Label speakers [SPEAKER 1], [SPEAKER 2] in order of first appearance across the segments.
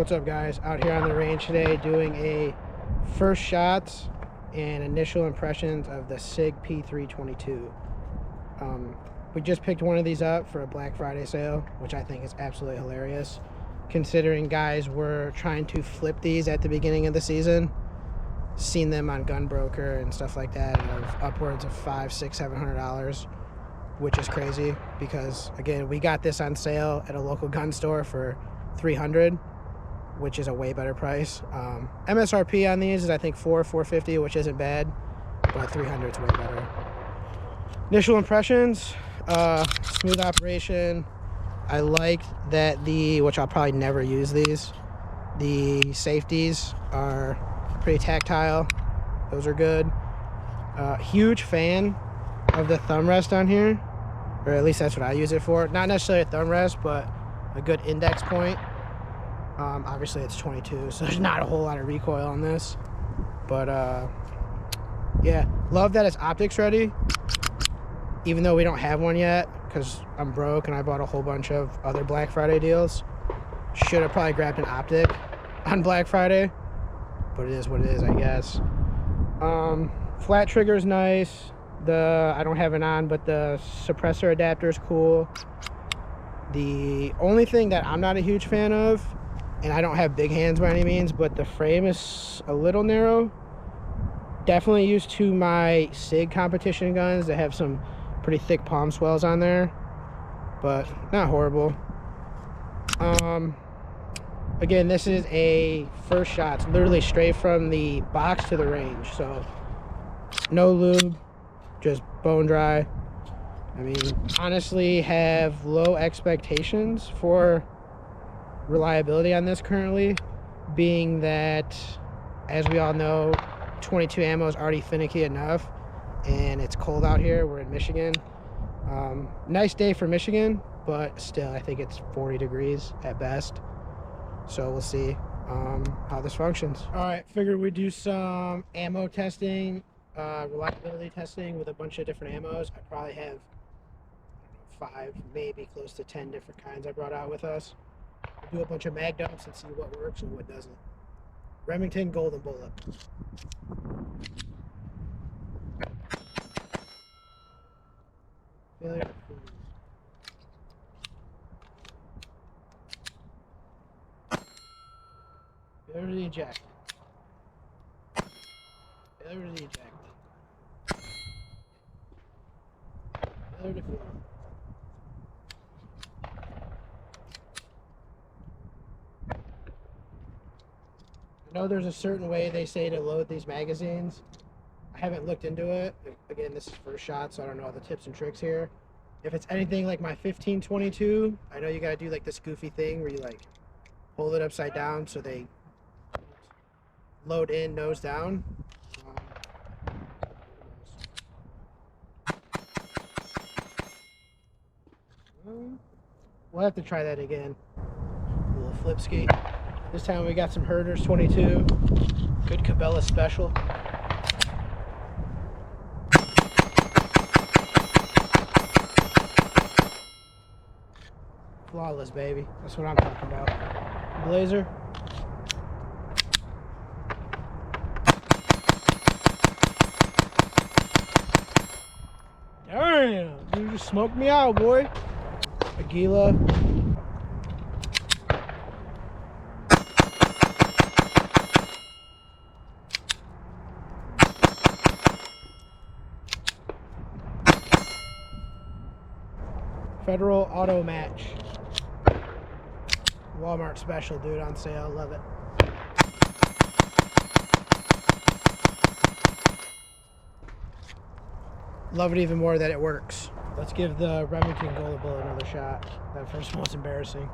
[SPEAKER 1] What's up, guys? Out here on the range today doing a first shots and initial impressions of the SIG P322. We just picked one of these up for a Black Friday sale, which I think is absolutely hilarious, considering guys were trying to flip these at the beginning of the season. Seen them on Gunbroker and stuff like that of upwards of $500, $600, $700, which is crazy because, again, we got this on sale at a local gun store for $300, which is a way better price. MSRP on these is I think $450, which isn't bad, but $300 is way better. Initial impressions, smooth operation. I liked that which I'll probably never use these, the safeties are pretty tactile. Those are good. Huge fan of the thumb rest on here, or at least that's what I use it for. Not necessarily a thumb rest, but a good index point. Obviously it's 22, so there's not a whole lot of recoil on this, but yeah, love that it's optics ready, even though we don't have one yet because I'm broke and I bought a whole bunch of other Black Friday deals. Should have probably grabbed an optic on Black Friday, but it is what it is, I guess. Flat trigger is nice. I don't have it on, but the suppressor adapter is cool. The only thing that I'm not a huge fan of, and I don't have big hands by any means, but the frame is a little narrow. Definitely used to my SIG competition guns that have some pretty thick palm swells on there, but not horrible. Again, this is a first shot. It's literally straight from the box to the range, so no lube, just bone dry. I mean, honestly, have low expectations for reliability on this currently, being that, as we all know, 22 ammo is already finicky enough, and it's cold out here. We're in Michigan. Nice day for Michigan, but still, I think it's 40 degrees at best. So we'll see how this functions. All right, figured we'd do some ammo testing, reliability testing with a bunch of different ammos. I probably have 5, maybe close to 10 different kinds I brought out with us. We'll do a bunch of mag dumps and see what works and what doesn't. Remington Golden Bullet. Failure. Failure to eject. Failure to eject. Failure to fuel. I know there's a certain way they say to load these magazines. I haven't looked into it. Again, this is first shot, so I don't know all the tips and tricks here. If it's anything like my 1522, I know you gotta do like this goofy thing where you like hold it upside down so they load in nose down. We'll have to try that again. A little flip skate. This time we got some Herders 22. Good Cabela special. Flawless, baby. That's what I'm talking about. Blazer. Damn, you just smoked me out, boy. Aguila. Federal Auto Match. Walmart special, dude, on sale. Love it. Love it even more that it works. Let's give the Remington Golden Bullet another shot. That first one was embarrassing.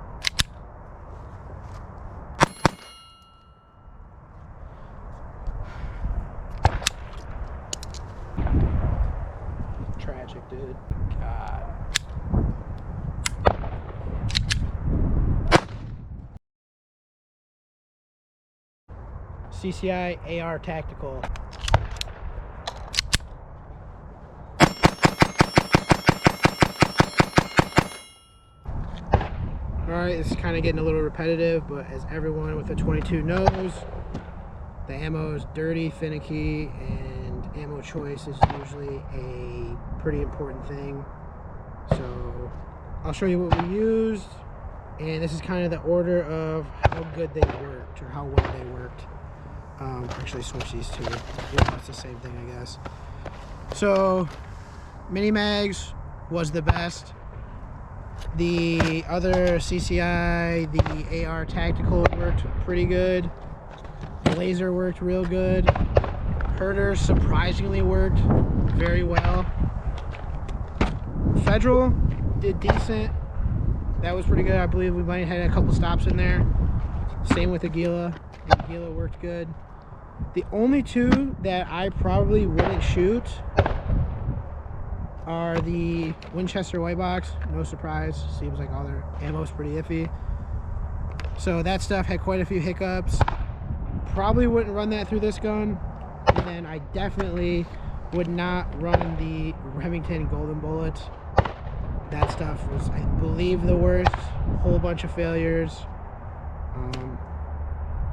[SPEAKER 1] Tragic, dude. God. CCI AR Tactical. Alright, it's kind of getting a little repetitive, but as everyone with a 22 knows, the ammo is dirty, finicky, and ammo choice is usually a pretty important thing. So I'll show you what we used, and this is kind of the order of how good they worked, or how well they worked. Actually switch these two. Yeah, it's the same thing, I guess. So mini mags was the best. The other CCI, the AR tactical worked pretty good. Laser worked real good. Herders surprisingly worked very well. Federal did decent. That was pretty good. I believe we might have had a couple stops in there. Same with Aguila. Aguila worked good. The only two that I probably wouldn't shoot are the Winchester white box. No surprise. Seems like all their ammo's pretty iffy. So that stuff had quite a few hiccups. Probably wouldn't run that through this gun. And then I definitely would not run the Remington Golden Bullet. That stuff was, I believe, the worst. Whole bunch of failures.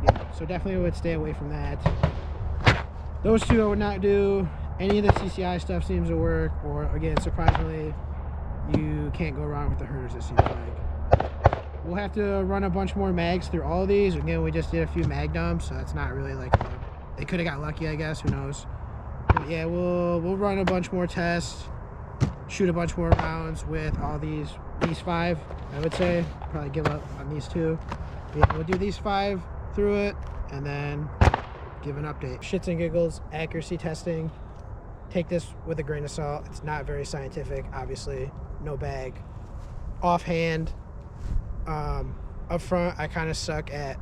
[SPEAKER 1] Yeah, so definitely would stay away from that. Those two I would not do. Any of the CCI stuff seems to work, or again, surprisingly, you can't go wrong with the herders, it seems like. We'll have to run a bunch more mags through all of these. Again, we just did a few mag dumps, so it's not really like they could have got lucky, I guess. Who knows? But yeah, we'll run a bunch more tests, shoot a bunch more rounds with all these 5. I would say probably give up on these 2. But yeah, we'll do these 5 through it, and then give an update. Shits and giggles, accuracy testing. Take this with a grain of salt. It's not very scientific, obviously. No bag. Offhand, up front, I kind of suck at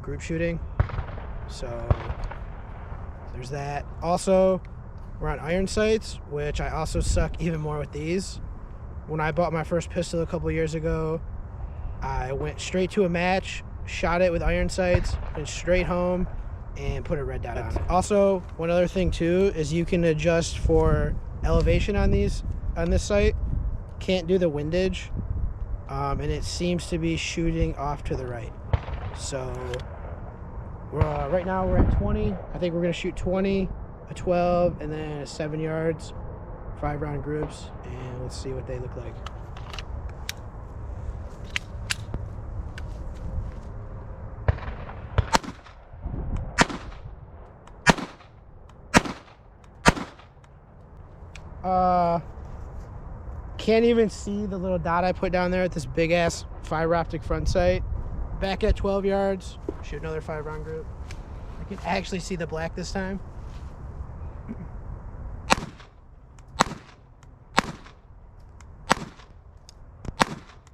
[SPEAKER 1] group shooting. So there's that. Also, we're on iron sights, which I also suck even more with these. When I bought my first pistol a couple years ago, I went straight to a match, shot it with iron sights, went straight home, and put a red dot on it. Also, one other thing too is you can adjust for elevation on this sight. Can't do the windage, and it seems to be shooting off to the right. So right now we're at 20. I think we're gonna shoot 20, a 12, and then a 7 yards, 5 round groups, and let's see what they look like. Can't even see the little dot I put down there at this big ass fiber optic front sight. Back at 12 yards, shoot another 5 round group. I can actually see the black this time.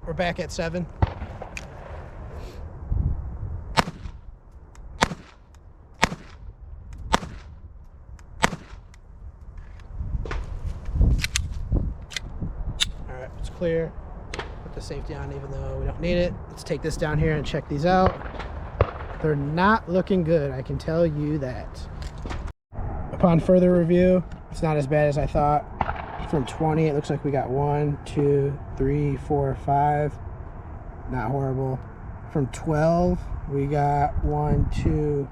[SPEAKER 1] We're back at 7. Clear. Put the safety on even though we don't need it. Let's take this down here and check these out. They're not looking good, I can tell you that. Upon further review, it's not as bad as I thought. From 20, it looks like we got 1, 2, 3, 4, 5. Not horrible. From 12, we got 1, 2,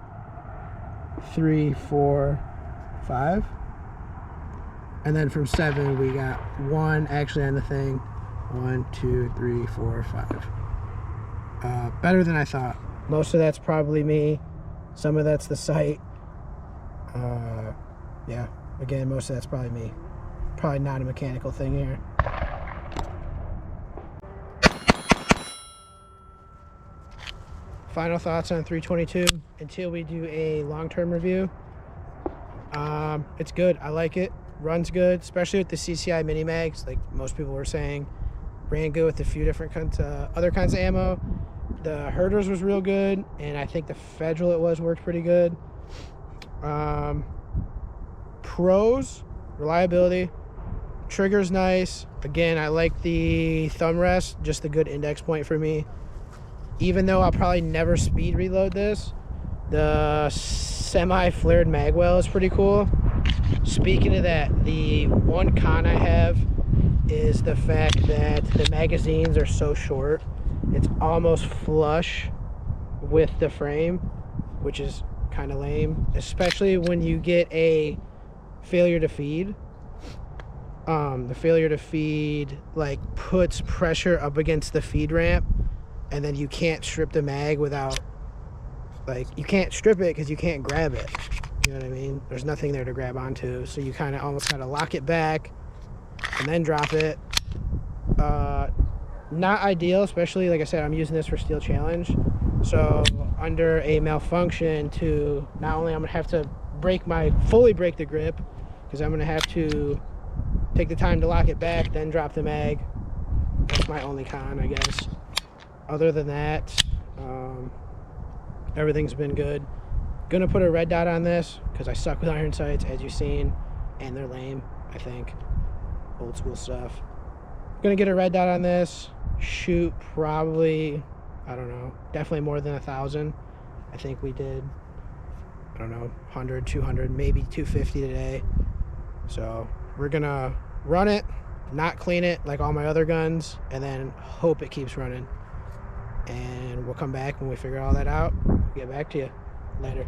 [SPEAKER 1] 3, 4, 5. And then from 7, we got 1 actually on the thing. 1, 2, 3, 4, 5. Better than I thought. Most of that's probably me. Some of that's the sight. Yeah, again, most of that's probably me. Probably not a mechanical thing here. Final thoughts on 322 until we do a long-term review. It's good. I like it. Runs good, especially with the CCI mini mags, like most people were saying. Ran good with a few different other kinds of ammo. The herders was real good, and I think the Federal worked pretty good. Pros, reliability. Trigger's nice. Again, I like the thumb rest, just a good index point for me. Even though I'll probably never speed reload this, the semi-flared magwell is pretty cool. Speaking of that, the one con I have is the fact that the magazines are so short it's almost flush with the frame, which is kind of lame, especially when you get a failure to feed. The failure to feed like puts pressure up against the feed ramp, and then you can't strip the mag without, like, you can't strip it because you can't grab it. You know what I mean? There's nothing there to grab onto, so you kind of almost got to lock it back and then drop it. Not ideal, especially, like I said, I'm using this for Steel Challenge, so under a malfunction, to not only I'm gonna have to fully break the grip, because I'm gonna have to take the time to lock it back, then drop the mag. That's my only con, I guess. Other than that, everything's been good. Gonna put a red dot on this because I suck with iron sights, as you've seen, and they're lame, I think. Old school stuff. Gonna get a red dot on this, shoot probably, I don't know, definitely more than 1,000. I think we did, I don't know, 100, 200, maybe 250 today. So we're gonna run it, not clean it like all my other guns, and then hope it keeps running. And we'll come back when we figure all that out. Get back to you later.